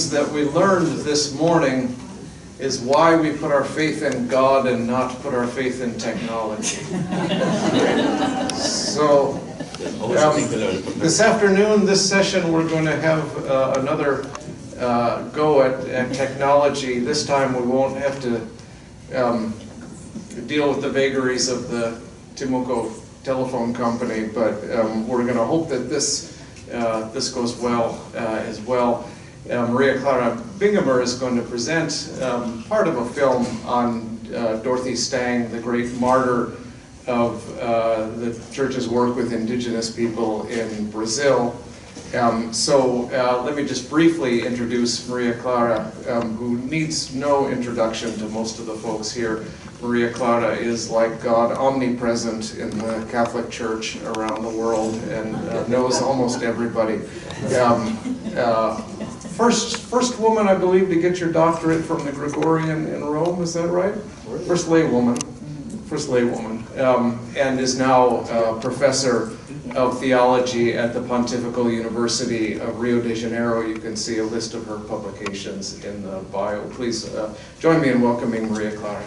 things that we learned this morning is why we put our faith in God and not put our faith in technology. So, this afternoon, this session, we're going to have another go at technology. This time we won't have to deal with the vagaries of the Temuco telephone company, but we're going to hope that this goes well as well. Maria Clara Bingemer is going to present part of a film on Dorothy Stang, the great martyr of the church's work with indigenous people in Brazil. So let me just briefly introduce Maria Clara, who needs no introduction to most of the folks here. Maria Clara is, like God, omnipresent in the Catholic Church around the world and knows almost everybody. First woman, I believe, to get your doctorate from the Gregorian in Rome, is that right? First lay woman, and is now a professor of theology at the Pontifical University of Rio de Janeiro. You can see a list of her publications in the bio. Please join me in welcoming Maria Clara.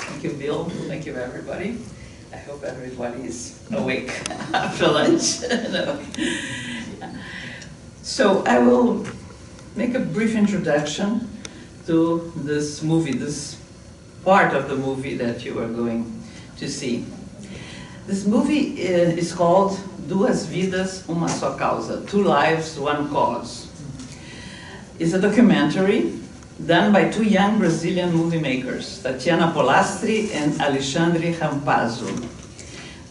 Thank you, Bill. Thank you, everybody. I hope everybody is awake after lunch. No. So I will make a brief introduction to this movie, this part of the movie that you are going to see. This movie is called Duas Vidas, Uma Só Causa, Two Lives, One Cause. It's a documentary done by two young Brazilian movie makers, Tatiana Polastri and Alexandre Rampazzo.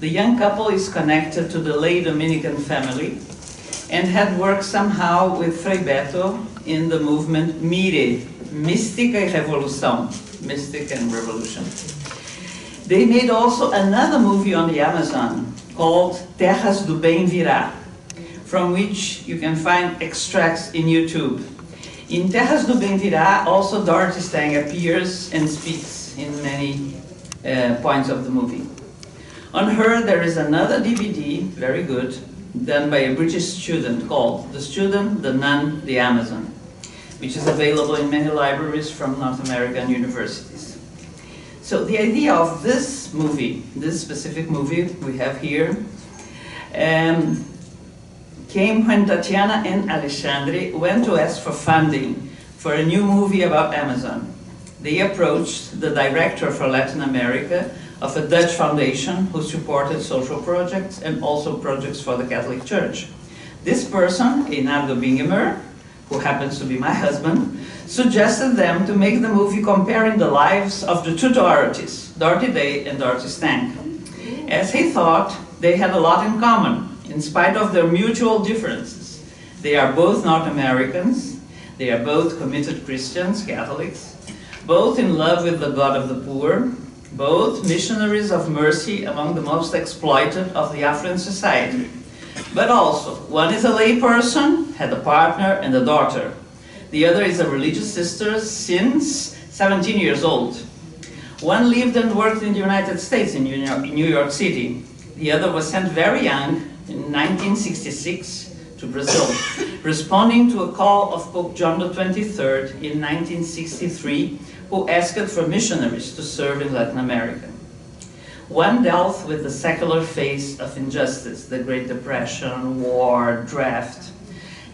The young couple is connected to the lay Dominican family and had worked somehow with Frei Beto in the movement MIRE, Mística e Revolução, Mystic and Revolution. They made also another movie on the Amazon called Terras do Bem Virá, from which you can find extracts in YouTube. In Terras do Bem Virá, also Dorothy Stang appears and speaks in many points of the movie. On her, there is another DVD, very good, done by a British student called The Student, the Nun, the Amazon, which is available in many libraries from North American universities. So the idea of this movie, this specific movie we have here, came when Tatiana and Alexandre went to ask for funding for a new movie about Amazon. They approached the director for Latin America of a Dutch foundation who supported social projects and also projects for the Catholic Church. This person, Reinaldo Bingemer, who happens to be my husband, suggested them to make the movie comparing the lives of the two Dorothys, Dorothy Day and Dorothy Stang, as he thought they had a lot in common, in spite of their mutual differences. They are both North Americans, they are both committed Christians, Catholics, both in love with the God of the poor, both missionaries of mercy among the most exploited of the affluent society. But also, one is a lay person, had a partner and a daughter. The other is a religious sister since 17 years old. One lived and worked in the United States, in New York City. The other was sent very young, in 1966, to Brazil, responding to a call of Pope John XXIII in 1963, who asked for missionaries to serve in Latin America. One dealt with the secular face of injustice, the Great Depression, war, draft,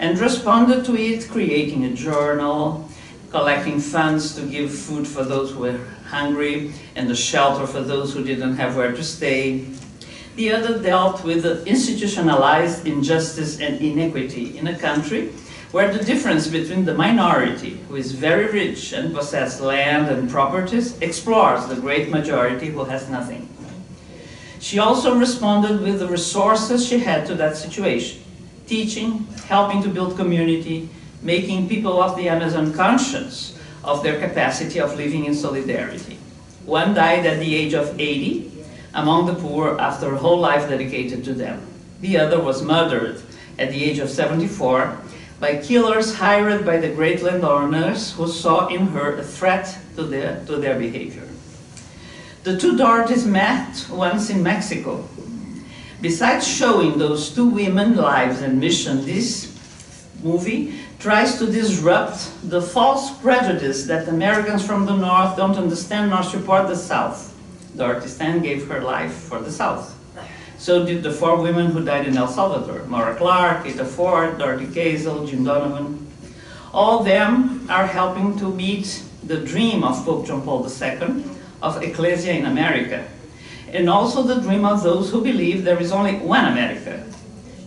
and responded to it creating a journal, collecting funds to give food for those who were hungry, and a shelter for those who didn't have where to stay. The other dealt with the institutionalized injustice and inequity in a country where the difference between the minority, who is very rich and possesses land and properties, explores the great majority who has nothing. She also responded with the resources she had to that situation, teaching, helping to build community, making people of the Amazon conscious of their capacity of living in solidarity. One died at the age of 80 among the poor after a whole life dedicated to them. The other was murdered at the age of 74 by killers hired by the great landowners who saw in her a threat to their behavior. The two Dorothys met once in Mexico. Besides showing those two women's lives and mission, this movie tries to disrupt the false prejudice that Americans from the North don't understand nor support the South. Dorothy Stang gave her life for the South. So did the 4 women who died in El Salvador: Maura Clark, Etta Ford, Dorothy Kazel, Jim Donovan. All of them are helping to meet the dream of Pope John Paul II of Ecclesia in America, and also the dream of those who believe there is only one America,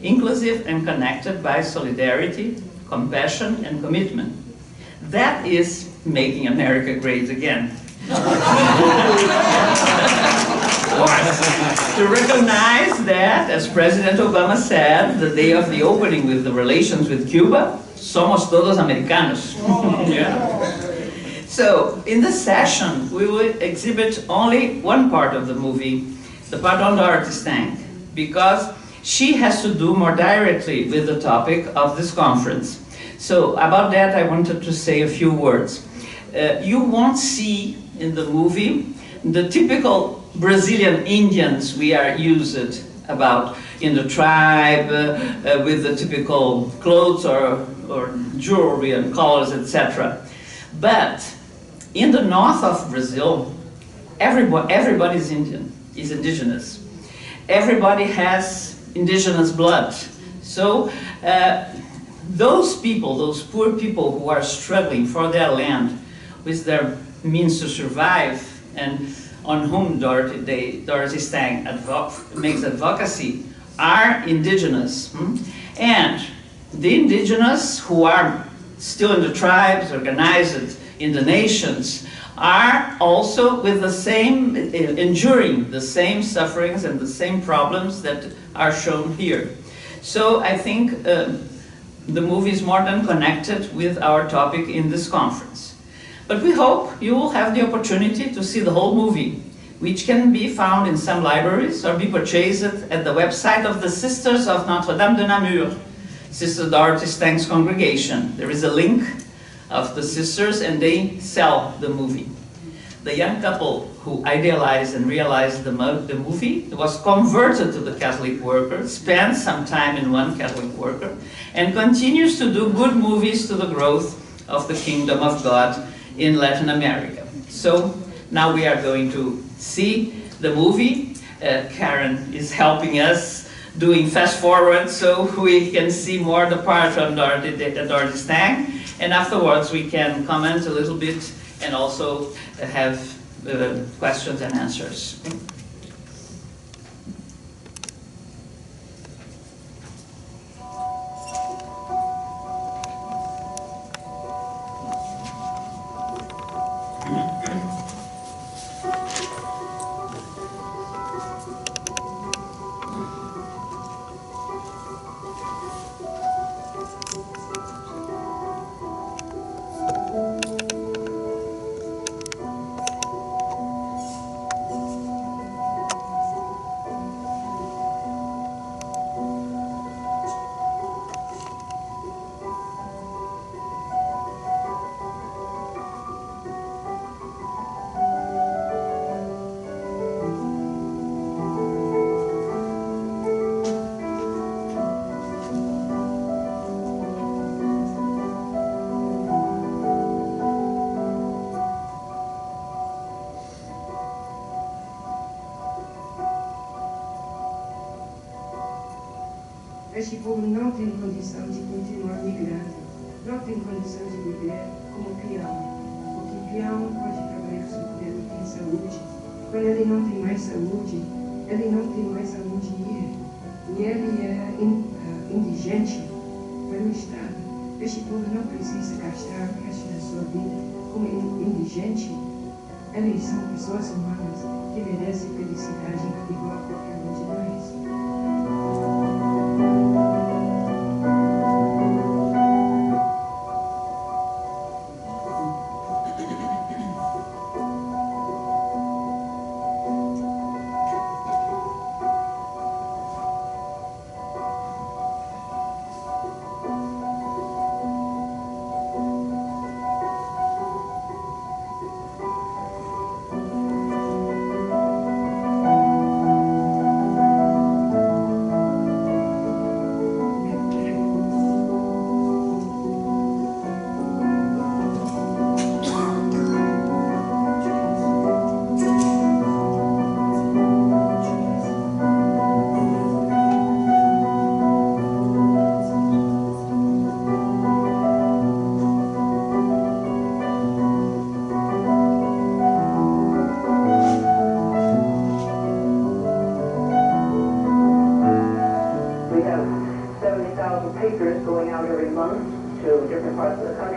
inclusive and connected by solidarity, compassion, and commitment. That is making America great again. To recognize that, as President Obama said the day of the opening with the relations with Cuba, somos todos americanos. Yeah. So, in this session, we will exhibit only one part of the movie, the part on Dorothy Stang, because she has to do more directly with the topic of this conference. So, about that, I wanted to say a few words. You won't see in the movie the typical Brazilian Indians we are used about in the tribe, with the typical clothes or jewelry and colors, etc. But in the north of Brazil, everybody is Indian, is indigenous. Everybody has indigenous blood. So those people, those poor people who are struggling for their land with their means to survive, and on whom Dorothy Stang makes advocacy, are indigenous. And the indigenous who are still in the tribes, organized in the nations, are also with the same, enduring the same sufferings and the same problems that are shown here. So I think the movie is more than connected with our topic in this conference. But we hope you will have the opportunity to see the whole movie, which can be found in some libraries or be purchased at the website of the Sisters of Notre Dame de Namur, Sister Dorothy Stang's congregation. There is a link of the sisters, and they sell the movie. The young couple who idealized and realized the movie was converted to the Catholic worker, spent some time in one Catholic worker, and continues to do good movies to the growth of the kingdom of God in Latin America. So now we are going to see the movie. Karen is helping us doing fast forward so we can see more the part on Dorothy Stang, and afterwards we can comment a little bit and also have questions and answers. Este povo não tem condição de continuar migrando, não tem condição de viver como peão, porque peão pode trabalhar só quando ele tem saúde. Quando ele não tem mais saúde, ele não tem mais aonde ir. E ele é indigente pelo Estado. Este povo não precisa gastar o resto da sua vida como indigente. Eles são pessoas humanas que merecem felicidade igual a qualquer um de nós.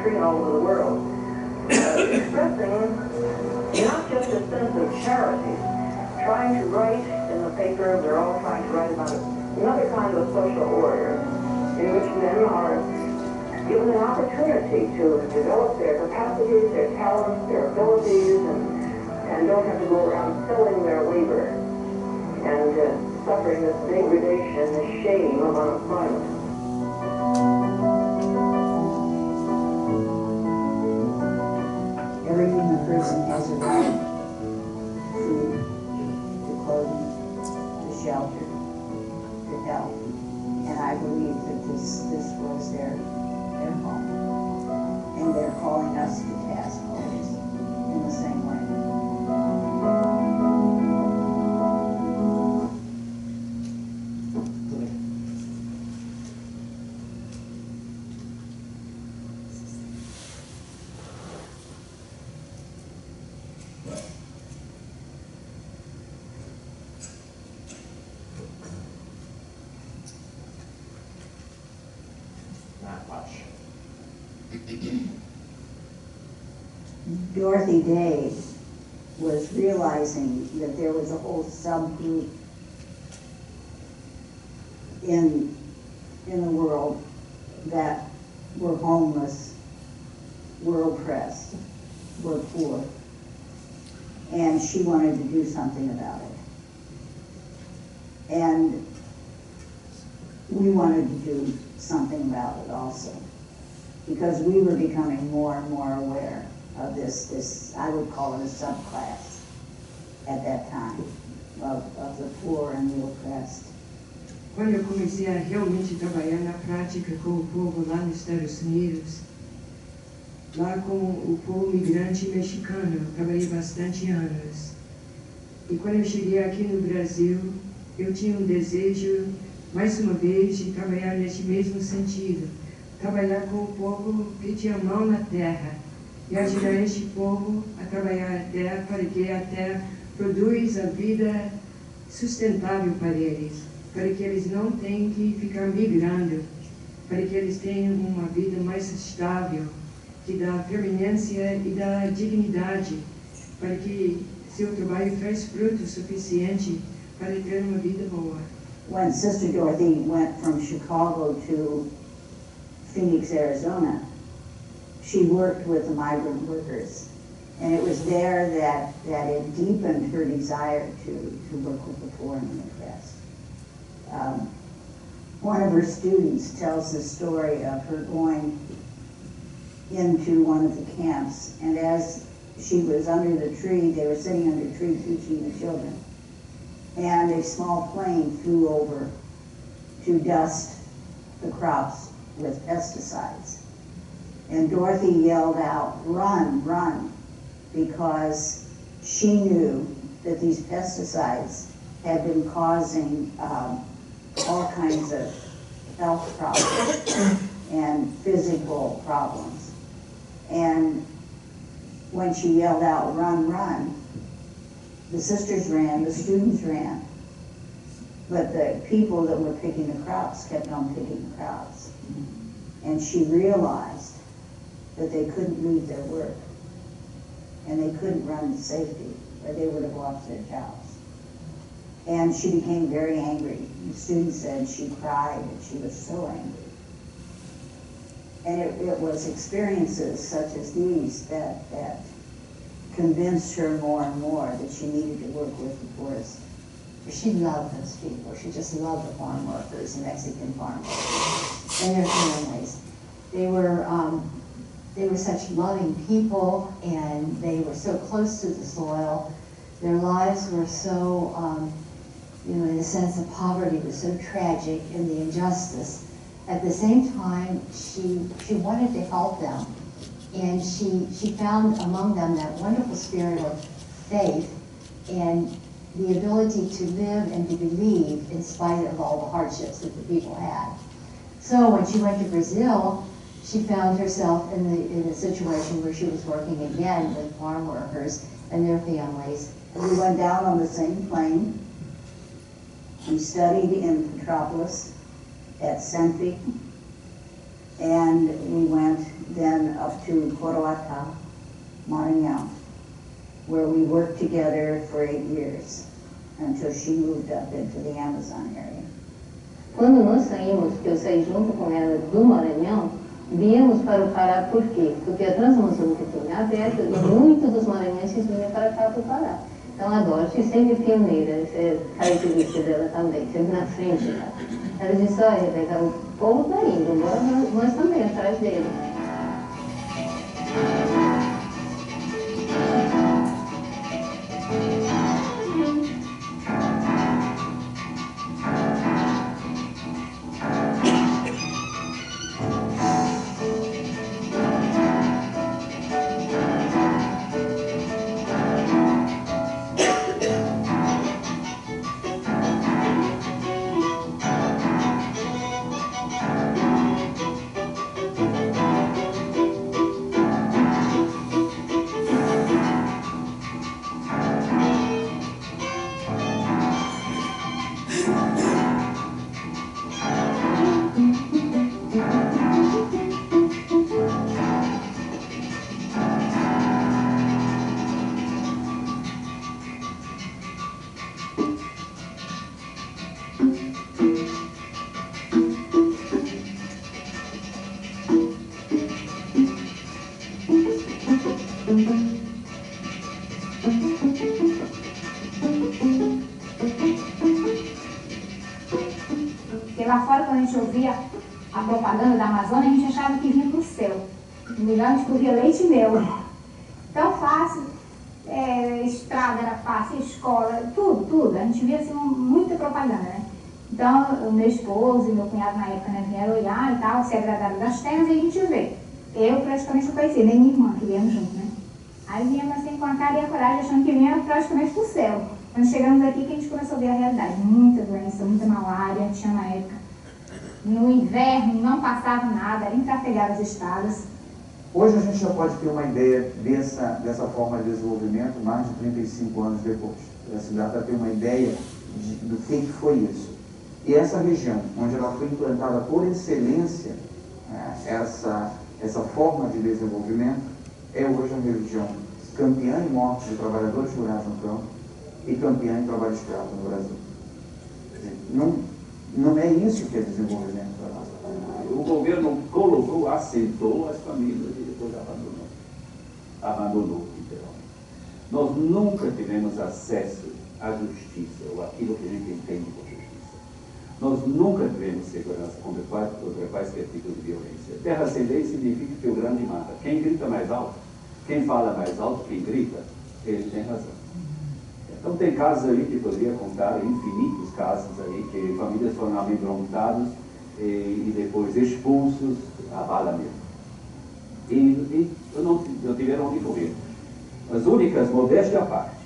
country and all over the world, expressing not just a sense of charity, trying to write in the paper, they're all trying to write about another kind of social order in which men are given an opportunity to develop their capacities, their talents, their abilities, and don't have to go around selling their labor and suffering this degradation, this shame of unemployment. Every human person has a right to food, to clothing, to shelter, to health. And I believe that this was their home. And they're calling us to task always in the same way. Dorothy Day was realizing that there was a whole subgroup in the world that were homeless, were oppressed, were poor, and she wanted to do something about it. And we wanted to do something about it also, because we were becoming more and more aware of this, I would call it a subclass at that time, of the poor and the oppressed. Quando eu comecei a realmente trabalhar na prática com o povo lá nos Estados Unidos, lá com o povo migrante mexicano, eu trabalhei bastante anos. E quando eu cheguei aqui no Brasil, eu tinha um desejo, mais uma vez, de trabalhar nesse mesmo sentido. Trabalhar com o povo que tinha mão na terra e ajudar este povo a trabalhar a terra para que a terra produza a vida sustentável para eles, para que eles não tenham que ficar migrando, para que eles tenham uma vida mais estável, que dá permanência e dá dignidade, para que seu trabalho traz fruto suficiente para ter uma vida boa. When Sister Dorothy went from Chicago to Phoenix, Arizona, she worked with the migrant workers. And it was there that it deepened her desire to work with the poor and the oppressed. One of her students tells the story of her going into one of the camps, and as she was under the tree, they were sitting under a tree teaching the children, and a small plane flew over to dust the crops with pesticides. And Dorothy yelled out, "Run, run," because she knew that these pesticides had been causing all kinds of health problems and physical problems. And when she yelled out, "Run, run," the sisters ran, the students ran, but the people that were picking the crops kept on picking the crops. And she realized that they couldn't leave their work, and they couldn't run to safety, or they would have lost their jobs. And she became very angry. The student said she cried, and she was so angry. And it was experiences such as these that convinced her more and more that she needed to work with the poorest. She loved those people. She just loved the farm workers, the Mexican farm workers, and their families. They were such loving people, and they were so close to the soil. Their lives were so, in the sense of poverty, was so tragic, and the injustice. At the same time, she wanted to help them, and she found among them that wonderful spirit of faith and the ability to live and to believe in spite of all the hardships that the people had. So when she went to Brazil, she found herself in a situation where she was working again with farm workers and their families. We went down on the same plane. We studied in Petropolis at Senfi, And we went then up to Coroata, Maranhão, where we worked together for 8 years until she moved up into the Amazon area. Quando nós saímos, que eu saí junto com ela do Maranhão, viemos para o Pará por quê? Porque a Transamazônica tinha aberto e muitos dos maranhenses vinham para cá, para o Pará. Então a Dorothy sempre pioneira, essa é a característica dela também, sempre na frente. Tá? Ela disse, olha, Rebeca, o povo está indo, agora nós também atrás dele. Porque lá fora, quando a gente ouvia a propaganda da Amazônia, a gente achava que vinha do céu. No milhão a gente corria leite e mel. Tão fácil, estrada era fácil, escola, tudo. A gente via assim, muita propaganda, né? Então, o meu esposo e meu cunhado na época, né, vieram olhar e tal, se agradaram das terras e a gente veio. Eu praticamente não conhecia, nem minha irmã, que viemos junto, né? Aí viemos assim com a cara e a coragem, achando que vinha praticamente pro céu. Quando chegamos aqui, que a gente começou a ver a realidade. Muita doença, muita malária, tinha na época. No inverno não passava nada, intrafegava as estradas. Hoje a gente já pode ter uma ideia dessa forma de desenvolvimento, mais de 35 anos depois. Essa data tem uma ideia do que foi isso. E essa região, onde ela foi implantada por excelência, essa forma de desenvolvimento, é hoje uma região campeã em morte de trabalhadores rurais no campo e campeã em trabalho escravo no Brasil. Não é isso que é desenvolvimento para nós. O governo colocou, aceitou as famílias e depois abandonou, literalmente. Nós nunca tivemos acesso à justiça, ou aquilo que a gente entende por justiça. Nós nunca tivemos segurança contra quaisquer tipos de violência. Terra sem lei significa que o grande mata. Quem grita mais alto, quem fala mais alto, quem grita, ele tem razão. Então tem casos aí que poderia contar, infinitos casos aí, que famílias foram amedrontadas e depois expulsos à bala mesmo. E não tiveram onde correr. As únicas, modéstia à parte,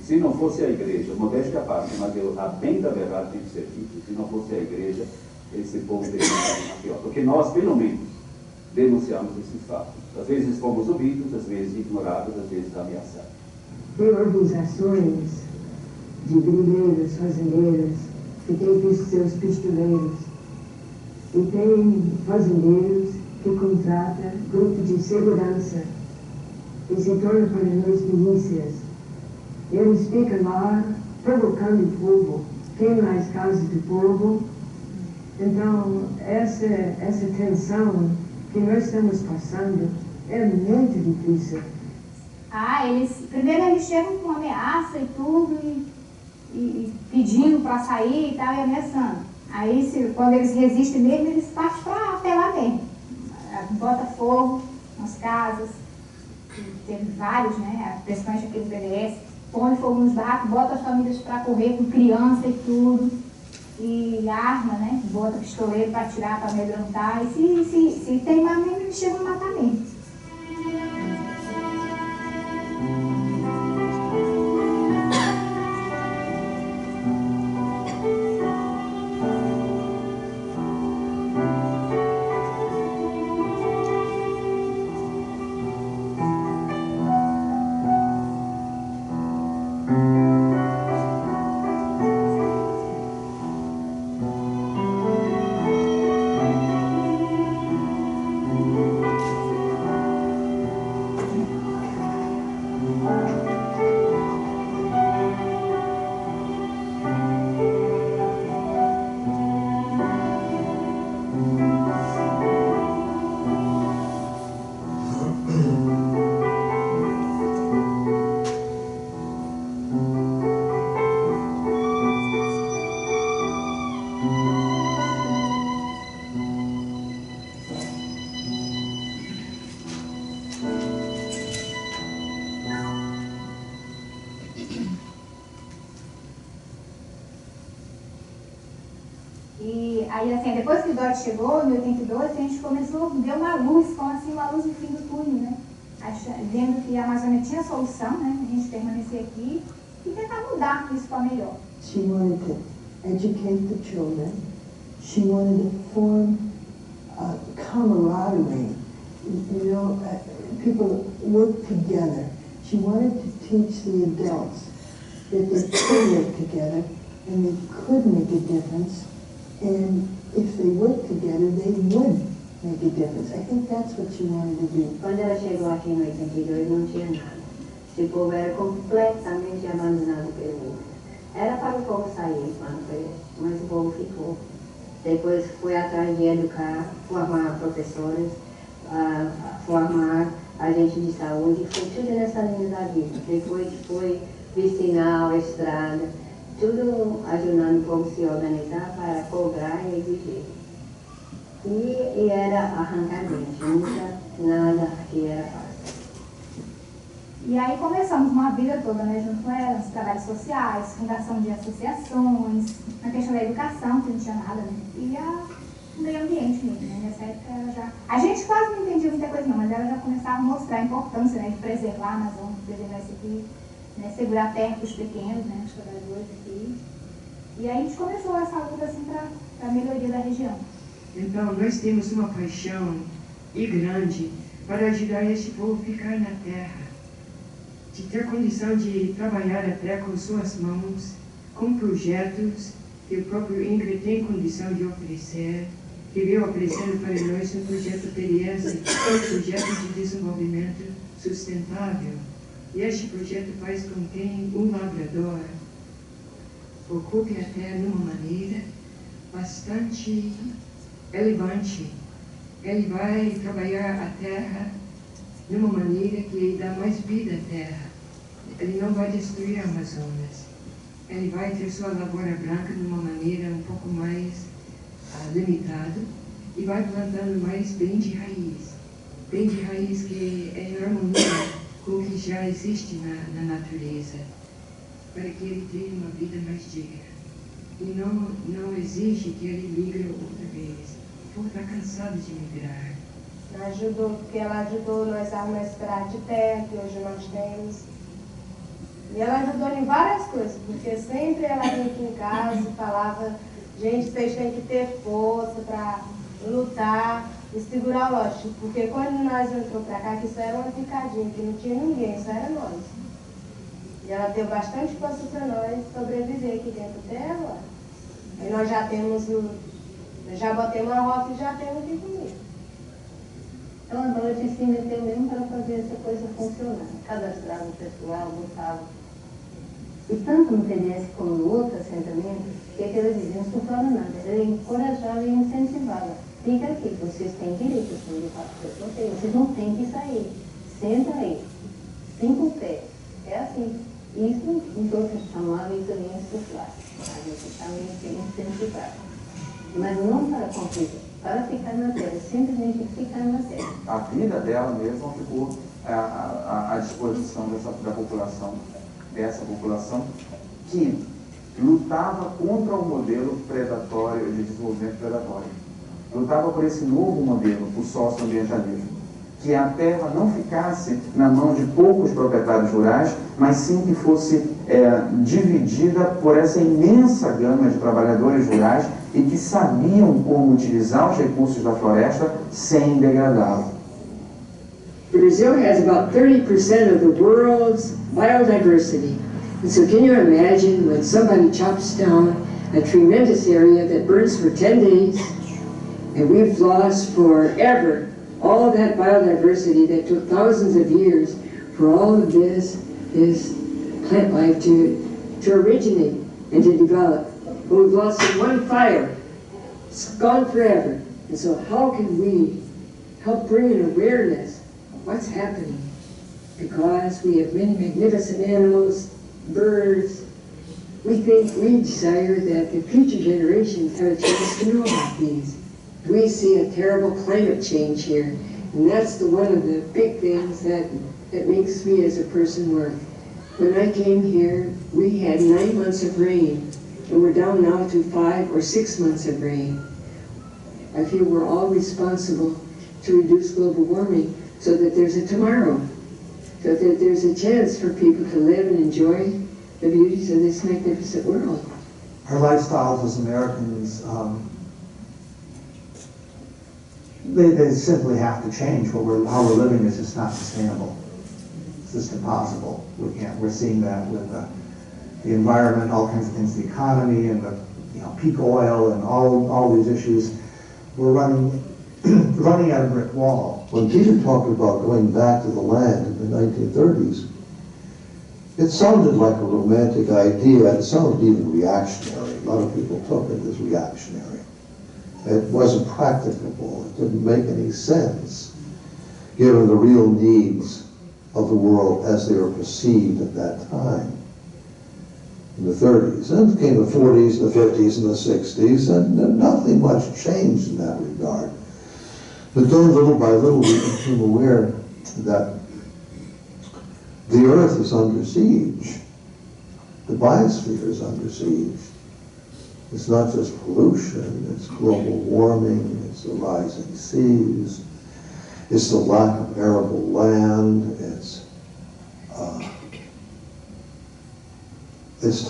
se não fosse a igreja, modéstia à parte, mas a bem da verdade tem que ser dito, se não fosse a igreja, esse povo teria uma pior. Porque nós, pelo menos, denunciamos esses fatos. Às vezes fomos ouvidos, às vezes ignorados, às vezes ameaçados. Tem organizações de grileiros, fazendeiros, que têm seus pistoleiros. E tem fazendeiros que contratam grupo de segurança e se tornam para nós milícias. Eles ficam lá provocando o povo, queimam as casas do povo. Então, essa tensão que nós estamos passando é muito difícil. Primeiro eles chegam com ameaça e tudo, e pedindo para sair e tal, e ameaçando. Aí, quando eles resistem mesmo, eles partem para apelar mesmo. Bota fogo nas casas, teve vários, né? Principalmente aqui no PDS, põe fogo nos barracos, bota as famílias para correr com criança e tudo, e arma, né? Bota pistoleiro para atirar, para amedrontar, e se teimar mesmo, eles chegam a matar mesmo. Aí, assim, depois que o Dorothy chegou, em 82, a gente começou a ver uma luz, como assim, uma luz no fim do túnel, né? Vendo que a Amazônia tinha solução, né? A gente permanecer aqui e tentar mudar isso para melhor. She wanted to educate the children. She wanted to form camaraderie. You know, people work together. She wanted to teach the adults that they could work together and they could make a difference. And if they work together, they would make a difference. I think that's what she wanted to do. Quando ela chegou aqui em 82, não tinha nada. Esse povo era completamente abandonado pelo mundo. Era para o povo sair, mas o povo ficou. Depois foi atrás de educar, formar professores, formar agente de saúde, foi tudo nessa linha da vida. Depois foi vicinal, estrada, tudo ajudando o povo a se organizar para cobrar e exigir. E era arrancar dente, nunca nada que era fácil. E aí começamos uma vida toda, né, junto com ela, nos trabalhos sociais, fundação de associações, na questão da educação, que não tinha nada, né, e o meio ambiente mesmo, né, nessa época ela já... A gente quase não entendia muita coisa não, mas ela já começava a mostrar a importância, né, de preservar a Amazônia, preservar isso aqui, né, segurar a terra para os pequenos, né, os trabalhadores aqui. E aí a gente começou essa luta, assim, para a melhoria da região. Então, nós temos uma paixão e grande para ajudar este povo a ficar na terra, de ter condição de trabalhar a terra com suas mãos, com projetos que o próprio Ingrid tem condição de oferecer, que veio oferecendo para nós um projeto PDS, um projeto de desenvolvimento sustentável. E este projeto faz com que um labrador ocupe a terra de uma maneira bastante elevante. Ele vai trabalhar a terra de uma maneira que dá mais vida à terra. Ele não vai destruir a Amazonas. Ele vai ter sua lavoura branca de uma maneira um pouco mais limitada e vai plantando mais bem de raiz que é em harmonia com o que já existe na natureza, para que ele tenha uma vida mais digna. E não exige que ele migre outra vez. O povo está cansado de migrar. Ajudou, porque ela ajudou nós a arrumar esse pedaço de terra que hoje nós temos. E ela ajudou em várias coisas, porque sempre ela vinha aqui em casa e falava, gente, vocês têm que ter força para lutar e segurar o lote. Porque quando nós entramos para cá, que isso era uma picadinha, que não tinha ninguém, só era nós. E ela deu bastante força para nós sobreviver aqui dentro dela. E nós já temos já botamos uma roça e já temos que comer. Então a Dorothy se meteu mesmo para fazer essa coisa funcionar. Cadastrava o pessoal, lutava. E tanto no PDS como no outro assentamento, que ela dizia, não estou falando nada. Ela encorajava e incentivava. Fica aqui, vocês têm direito, vocês não têm que sair. Senta aí, 5 pés. É assim. Isso, então, chamava isso de insuflar. A gente também incentivava. Mas não para conflito, para ficar na terra, simplesmente ficar na terra. A vida dela mesma ficou à disposição dessa população que lutava contra o modelo predatório, de desenvolvimento predatório. Lutava por esse novo modelo, o socioambientalismo, que a terra não ficasse na mão de poucos proprietários rurais, mas sim que fosse dividida por essa imensa gama de trabalhadores rurais e que sabiam como utilizar os recursos da floresta sem degradá-la. Brazil has about 30% of the world's biodiversity. And so can you imagine when somebody chops down a tremendous area that burns for 10 days, and we've lost forever all of that biodiversity that took thousands of years for all of this plant life to originate and to develop. But we've lost in one fire. It's gone forever. And so how can we help bring an awareness of what's happening? Because we have many magnificent animals, birds. We desire that the future generations have a chance to know about these. We see a terrible climate change here, and that's one of the big things that makes me as a person work. When I came here, we had 9 months of rain, and we're down now to 5 or 6 months of rain. I feel we're all responsible to reduce global warming so that there's a tomorrow, so that there's a chance for people to live and enjoy the beauties of this magnificent world. Our lifestyles as Americans, they simply have to change. How we're living is just not sustainable. It's just impossible. We're seeing that with the environment, all kinds of things, the economy, and the peak oil, and all these issues. We're running at a brick wall. When Peter talked about going back to the land in the 1930s, it sounded like a romantic idea. It sounded even reactionary. A lot of people took it as reactionary. It wasn't practicable. It didn't make any sense, given the real needs of the world as they were perceived at that time, in the 30s. And it came the 40s, the 50s, and the 60s, and nothing much changed in that regard. But then, little by little, we became aware that the Earth is under siege. The biosphere is under siege. It's not just pollution, it's global warming, it's the rising seas, it's the lack of arable land, it's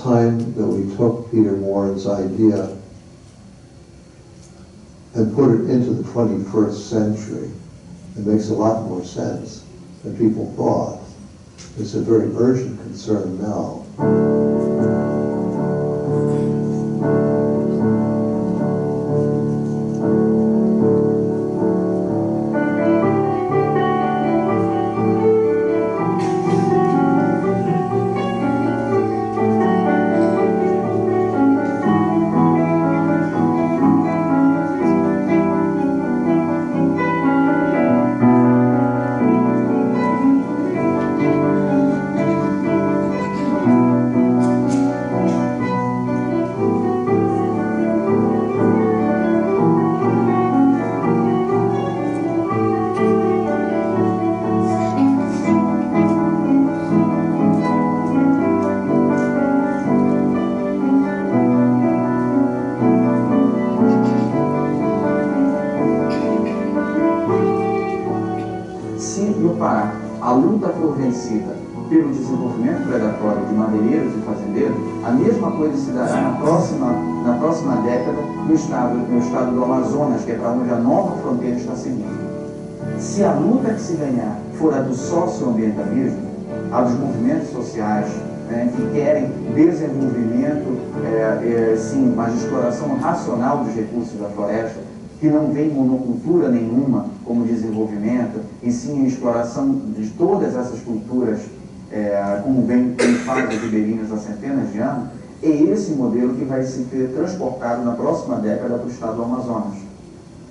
time that we took Peter Morin's idea and put it into the 21st century. It makes a lot more sense than people thought. It's a very urgent concern now. Pelo desenvolvimento predatório de madeireiros e fazendeiros, a mesma coisa se dará na próxima década no estado do Amazonas, que é para onde a nova fronteira está seguindo. Se a luta que se ganhar for a do socioambientalismo, a dos movimentos sociais, que querem desenvolvimento, sim, mas exploração racional dos recursos da floresta, que não vem monocultura nenhuma como desenvolvimento, e sim a exploração de todas essas culturas, como fazem os ribeirinhos há centenas de anos, é esse modelo que vai ser transportado na próxima década para o estado do Amazonas.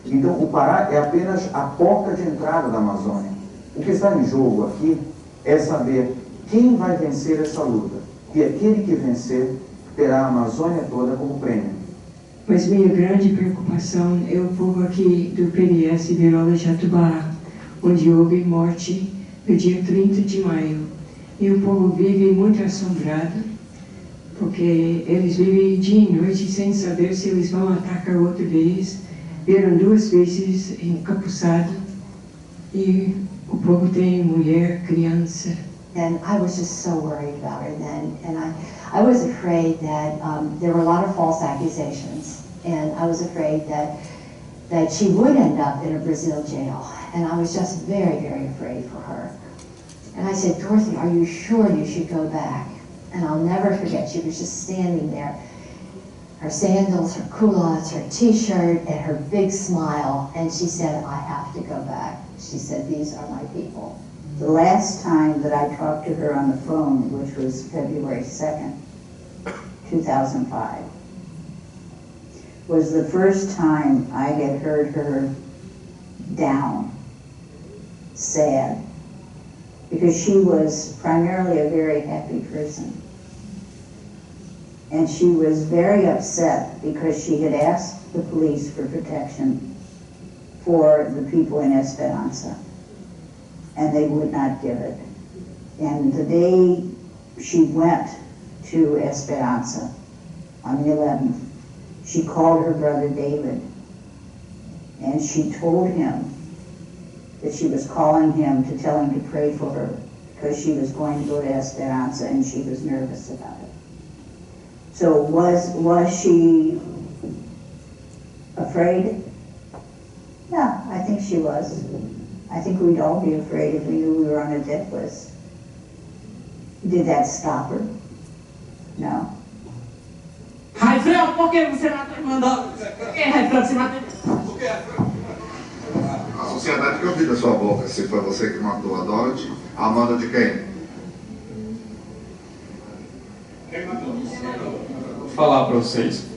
Então, o Pará é apenas a porta de entrada da Amazônia. O que está em jogo aqui é saber quem vai vencer essa luta, e aquele que vencer terá a Amazônia toda como prêmio. Mas minha grande preocupação é o povo aqui do PDS Virola Jatubá, onde houve morte no dia 30 de maio. E o povo vive muito assombrado, porque eles vivem dia e noite sem saber se eles vão atacar outra vez. Viram 2 vezes encapuçado, e o povo tem mulher, criança. And I was just so worried about her then, and I was afraid that there were a lot of false accusations, and I was afraid that she would end up in a Brazil jail, and I was just very, very afraid for her. And I said, Dorothy, are you sure you should go back? And I'll never forget, she was just standing there, her sandals, her culottes, her t-shirt, and her big smile, and she said, I have to go back. She said, these are my people. The last time that I talked to her on the phone, which was February 2nd, 2005, was the first time I had heard her down, sad, because she was primarily a very happy person. And she was very upset because she had asked the police for protection for the people in Esperanza, and they would not give it. And the day she went to Esperanza, on the 11th, she called her brother David, And she told him that she was calling him to tell him to pray for her because she was going to go to Esperanza and she was nervous about it. So was she afraid? Yeah, I think she was. I think we'd all be afraid if we knew we were on a death list. Did that stop her? No. Raifrão, por que você mandou? Por que, Raifrão, você matou? A sociedade que eu vi da sua boca, se foi você que matou a Dorothy, a Amanda de quem? Vou falar para vocês.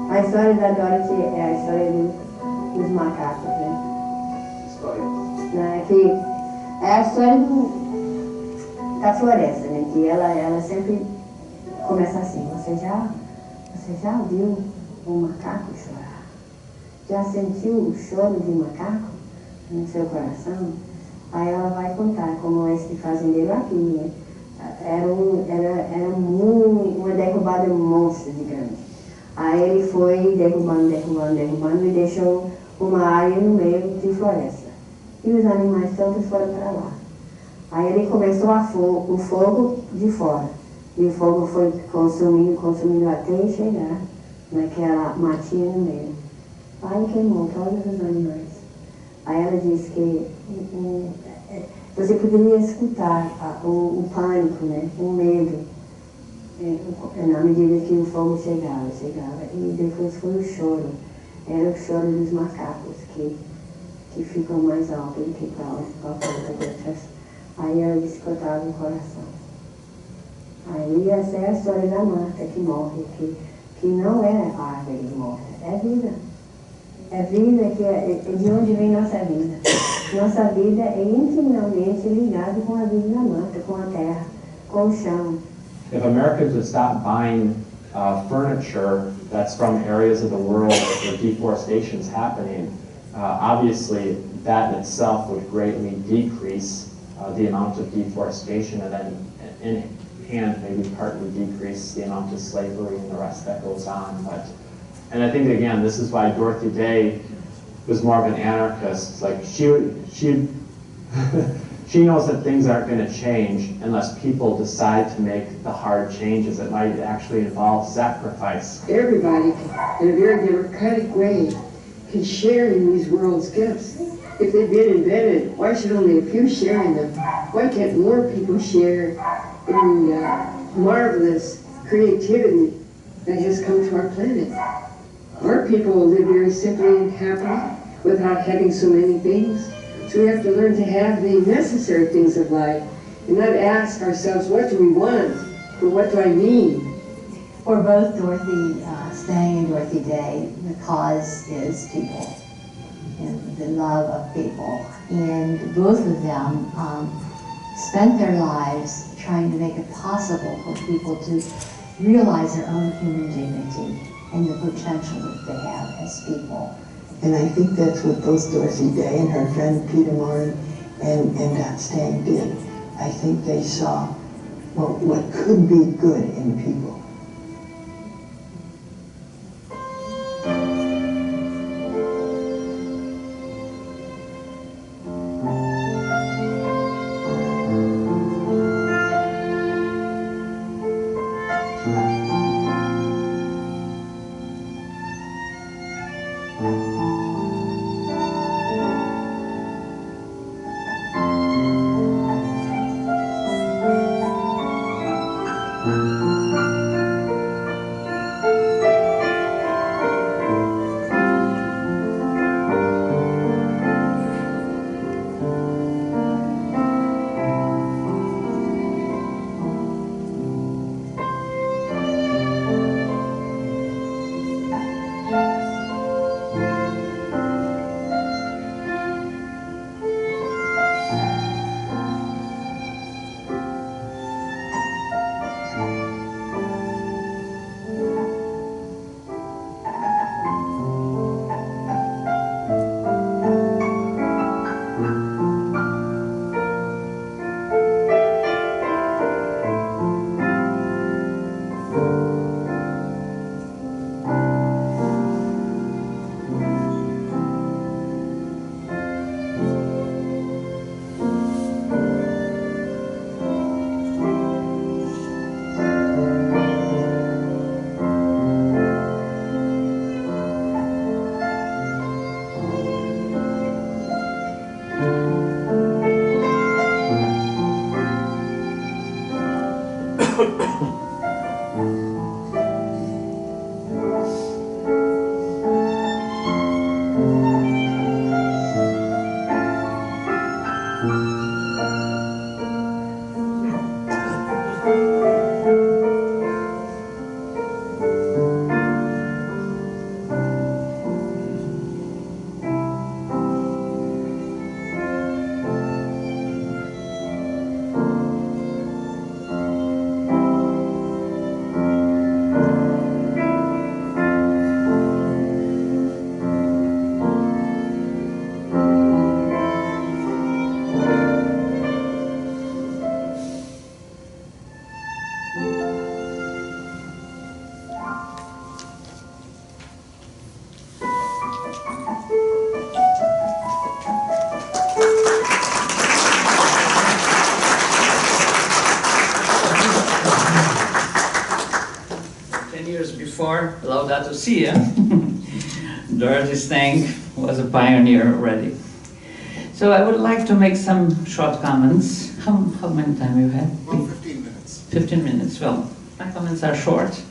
A história da Dorothy é a história dos macacos, né? Que é a história da floresta, né? Que ela sempre começa assim: você já ouviu um macaco chorar? Já sentiu o choro de um macaco no seu coração? Aí ela vai contar como esse fazendeiro aqui, né? Era uma derrubada monstro de grande. Aí ele foi derrubando e deixou uma área no meio de floresta. E os animais todos foram para lá. Aí ele começou o fogo de fora. E o fogo foi consumindo até chegar naquela matinha no meio. Aí queimou todos os animais. Aí ela disse que você poderia escutar o pânico, né? O medo. Na medida que o fogo chegava. E depois foi o choro. Era o choro dos macacos, que ficam mais alto do que qualquer outra. Aí ela disse que cortava o coração. Aí essa é a história da Marta que morre, que não é a árvore morta, é vida. É vida que é de onde vem nossa vida. Nossa vida é intimamente ligada com a vida da Marta, com a terra, com o chão. If Americans would stop buying furniture that's from areas of the world where deforestation is happening, obviously that in itself would greatly decrease the amount of deforestation, and then in hand maybe partly decrease the amount of slavery and the rest that goes on. And I think again, this is why Dorothy Day was more of an anarchist. Like she knows that things aren't going to change unless people decide to make the hard changes that might actually involve sacrifice. Everybody, in a very democratic way, can share in these world's gifts. If they've been invented, why should only a few share in them? Why can't more people share in the marvelous creativity that has come to our planet? Our people live very simply and happily without having so many things. So we have to learn to have the necessary things of life and not ask ourselves, what do we want, but what do I need? For both Dorothy Stang and Dorothy Day, the cause is people and the love of people. And both of them spent their lives trying to make it possible for people to realize their own human dignity and the potential that they have as people. And I think that's what both Dorothy Day and her friend Peter Morin and Stang did. I think they saw what could be good in people. Before Laudato Si, Dorothy Stang was a pioneer already. So I would like to make some short comments. How many time you have? Well, 15 minutes. 15 minutes. Well, my comments are short.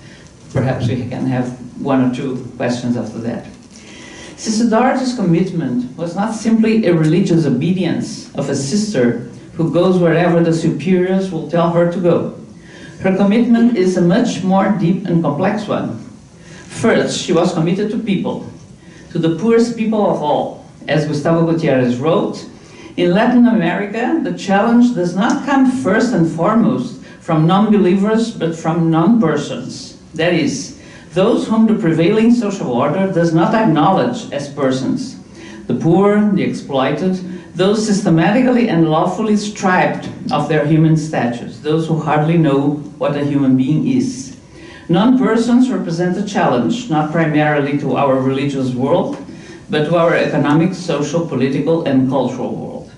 Perhaps we can have one or two questions after that. Sister Dorothy's commitment was not simply a religious obedience of a sister who goes wherever the superiors will tell her to go. Her commitment is a much more deep and complex one. First, she was committed to people, to the poorest people of all. As Gustavo Gutierrez wrote, in Latin America, the challenge does not come first and foremost from non-believers, but from non-persons. That is, those whom the prevailing social order does not acknowledge as persons. The poor, the exploited, those systematically and lawfully stripped of their human status, those who hardly know what a human being is. Non-persons represent a challenge, not primarily to our religious world, but to our economic, social, political, and cultural world.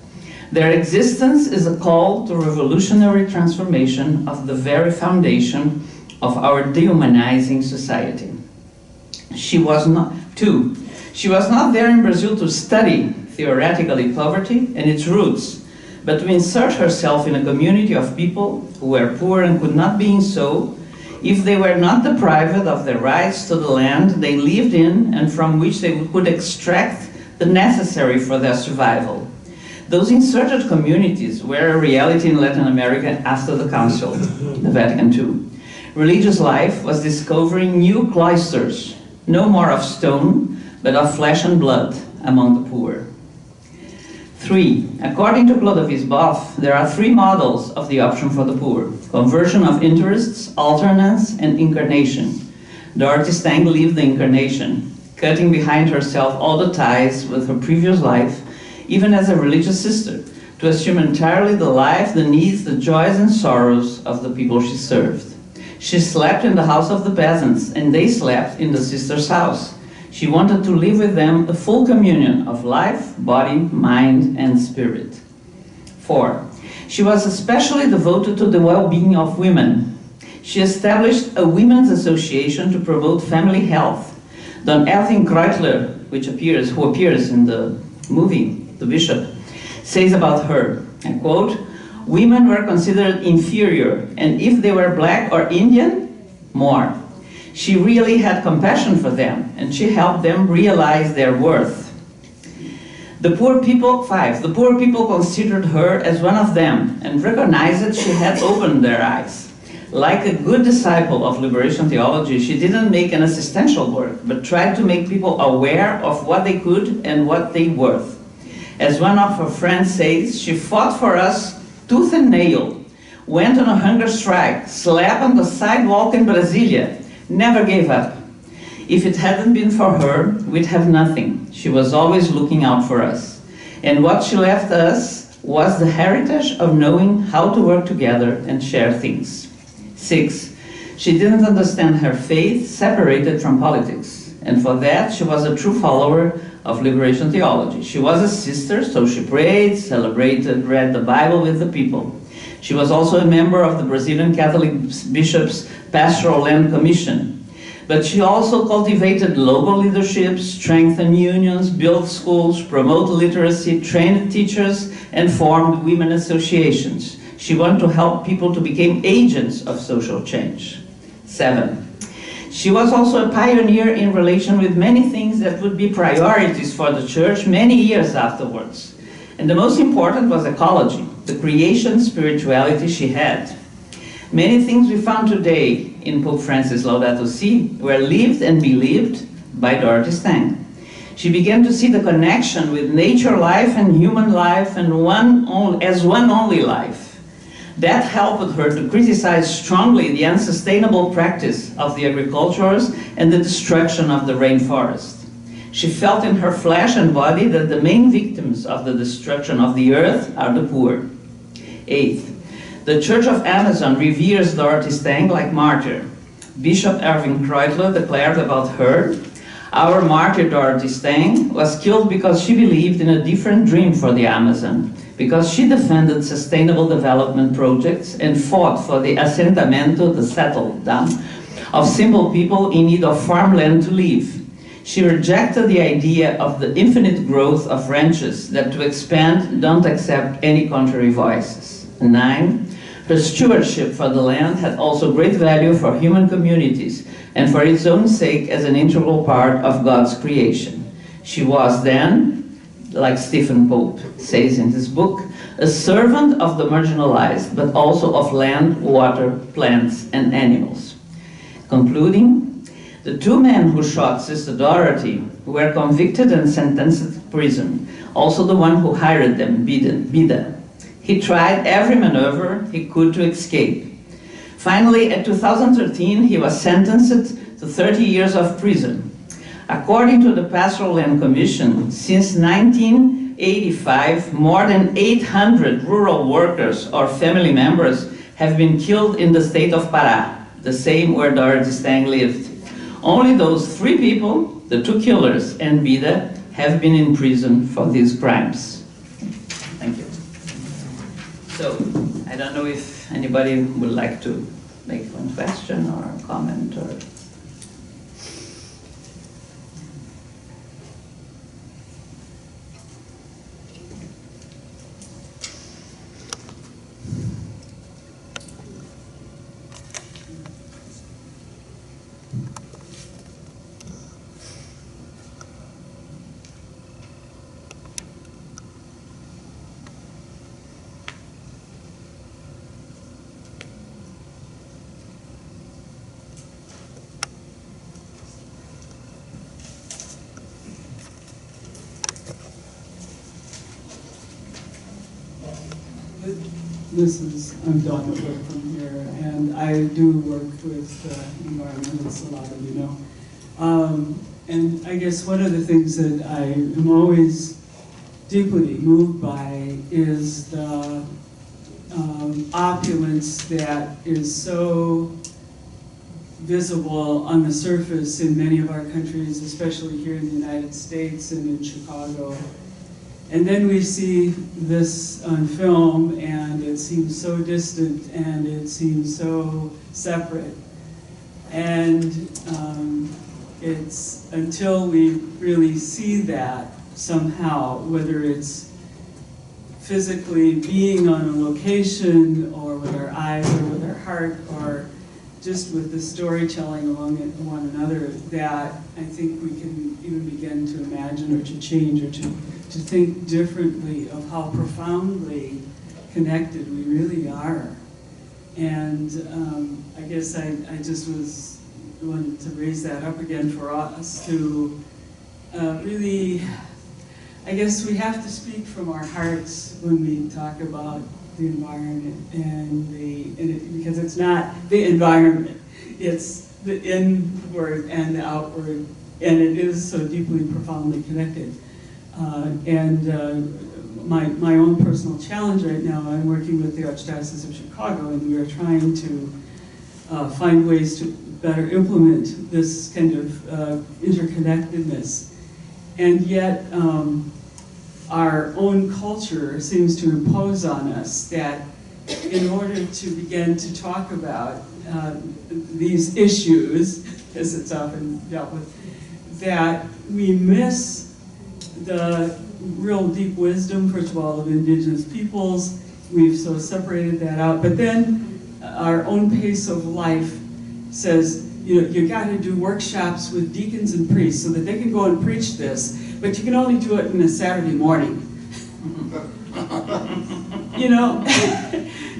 Their existence is a call to revolutionary transformation of the very foundation of our dehumanizing society. She was not there in Brazil to study theoretically poverty and its roots, but to insert herself in a community of people who were poor and could not be so if they were not deprived of their rights to the land they lived in and from which they could extract the necessary for their survival. Those inserted communities were a reality in Latin America after the Council, the Vatican II. Religious life was discovering new cloisters, no more of stone, but of flesh and blood among the poor. 3. According to Clodovis Boff, there are 3 models of the option for the poor: conversion of interests, alternance, and incarnation. Dorothy Stang lived the incarnation, cutting behind herself all the ties with her previous life, even as a religious sister, to assume entirely the life, the needs, the joys and sorrows of the people she served. She slept in the house of the peasants, and they slept in the sister's house. She wanted to live with them a full communion of life, body, mind, and spirit. 4. She was especially devoted to the well-being of women. She established a women's association to promote family health. Don Elvin Kreutler, who appears in the movie, The Bishop, says about her, I quote, "Women were considered inferior, and if they were black or Indian, more. She really had compassion for them, and she helped them realize their worth." The poor people, 5, the poor people considered her as one of them and recognized that she had opened their eyes. Like a good disciple of liberation theology, she didn't make an assistential work, but tried to make people aware of what they could and what they were. As one of her friends says, she fought for us tooth and nail, went on a hunger strike, slept on the sidewalk in Brasilia, never gave up. If it hadn't been for her, we'd have nothing. She was always looking out for us. And what she left us was the heritage of knowing how to work together and share things. 6. She didn't understand her faith separated from politics. And for that, she was a true follower of liberation theology. She was a sister, so she prayed, celebrated, read the Bible with the people. She was also a member of the Brazilian Catholic Bishops' Pastoral Land Commission. But she also cultivated local leadership, strengthened unions, built schools, promoted literacy, trained teachers, and formed women associations. She wanted to help people to become agents of social change. 7. She was also a pioneer in relation with many things that would be priorities for the church many years afterwards. And the most important was ecology, the creation spirituality she had. Many things we found today in Pope Francis' Laudato Si were lived and believed by Dorothy Stang. She began to see the connection with nature life and human life and as one only life. That helped her to criticize strongly the unsustainable practice of the agricultures and the destruction of the rainforest. She felt in her flesh and body that the main victims of the destruction of the earth are the poor. 8. The Church of Amazon reveres Dorothy Stang like martyr. Bishop Erwin Kreutler declared about her, "Our martyr Dorothy Stang was killed because she believed in a different dream for the Amazon, because she defended sustainable development projects and fought for the assentamento, the settled down, of simple people in need of farmland to live. She rejected the idea of the infinite growth of ranches that to expand don't accept any contrary voices." 9. Her stewardship for the land had also great value for human communities and for its own sake as an integral part of God's creation. She was then, like Stephen Pope says in his book, a servant of the marginalized, but also of land, water, plants, and animals. Concluding, the 2 men who shot Sister Dorothy were convicted and sentenced to prison, also the one who hired them, Vidas. He tried every maneuver he could to escape. Finally, in 2013, he was sentenced to 30 years of prison. According to the Pastoral Land Commission, since 1985, more than 800 rural workers or family members have been killed in the state of Pará, the same where Dorothy Stang lived. Only those 3 people, the 2 killers and Vidas, have been in prison for these crimes. Thank you. So, I don't know if anybody would like to make one question or comment or... I'm Dr. Hood from here, and and I do work with environmentalists, a lot of you know. And I guess one of the things that I am always deeply moved by is the opulence that is so visible on the surface in many of our countries, especially here in the United States and in Chicago. And then we see this on film, and it seems so distant, and it seems so separate. And it's until we really see that somehow, whether it's physically being on a location, or with our eyes, or with our heart, or just with the storytelling along one another, that I think we can even begin to imagine or to change or to think differently of how profoundly connected we really are. And I guess I just wanted to raise that up again for us to really, I guess we have to speak from our hearts when we talk about the environment because it's not the environment, it's the inward and the outward, and it is so deeply, profoundly connected. My own personal challenge right now, I'm working with the Archdiocese of Chicago, and we are trying to find ways to better implement this kind of interconnectedness. And yet, our own culture seems to impose on us that in order to begin to talk about these issues, as it's often dealt with, that we miss the real deep wisdom, first of all, of Indigenous peoples. We've so separated that out. But then our own pace of life says, you know, you got to do workshops with deacons and priests so that they can go and preach this, but you can only do it on a Saturday morning. You know?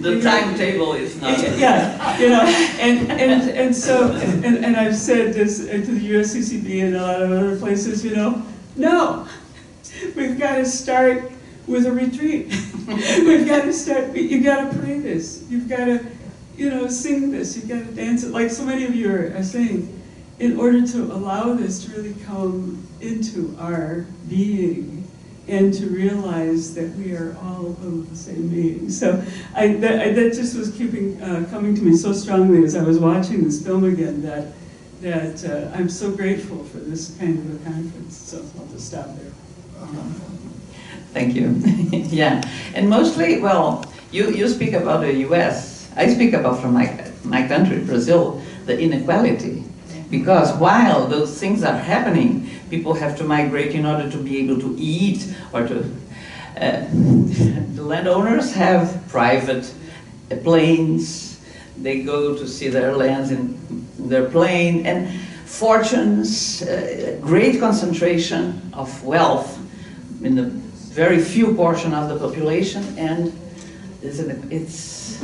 The timetable is not. Yeah, you know, and so I've said this to the USCCB and a lot of other places, you know, no, we've got to start with a retreat. We've got to start, you've got to pray this, you've got to, you know, sing this, you've got to dance it, like so many of you are saying, in order to allow this to really come into our being and to realize that we are all of the same being. So that just was coming to me so strongly as I was watching this film again, that I'm so grateful for this kind of a conference. So I'll just stop there. Thank you. Yeah, and mostly, well, you speak about the US. I speak about from my country, Brazil, the inequality. Because while those things are happening, people have to migrate in order to be able to eat, or to... the landowners have private planes. They go to see their lands in their plane, and fortunes, great concentration of wealth in the very few portion of the population, and it's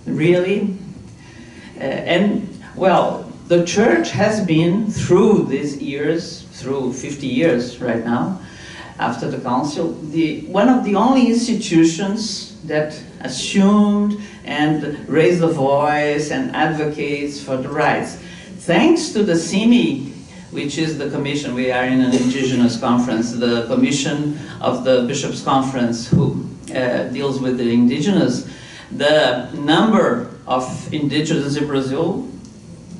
really... and, well, the church has been, through these years, through 50 years right now, after the council, one of the only institutions that assumed and raised the voice and advocates for the rights. Thanks to the CIMI, which is the commission, we are in an Indigenous conference, the commission of the Bishops' Conference who deals with the Indigenous, the number of Indigenous in Brazil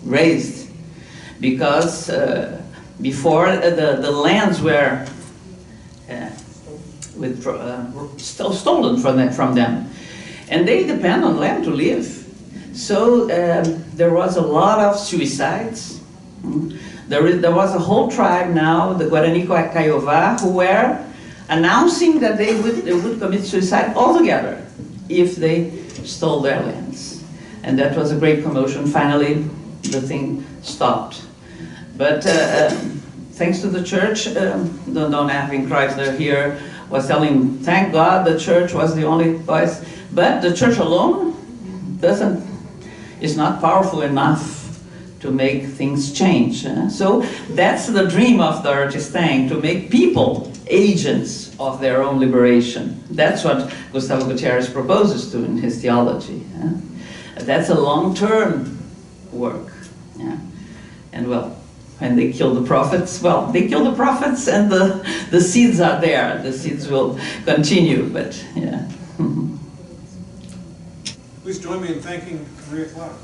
raised, because before the lands were stolen from them, and they depend on land to live. So there was a lot of suicides. There was a whole tribe now, the Guarani Kaiowá, who were announcing that they would commit suicide altogether if they stole their lands. And that was a great commotion. Finally, the thing stopped. But thanks to the church, Don Erwin Kreuzler here was telling, thank God the church was the only voice. But the church alone is not powerful enough to make things change. So that's the dream of the Stang, to make people agents of their own liberation. That's what Gustavo Gutierrez proposes to in his theology. That's a long-term work. Yeah. And well, when they kill the prophets, well, they kill the prophets and the seeds are there. The seeds will continue, but yeah. Please join me in thanking Maria Clara.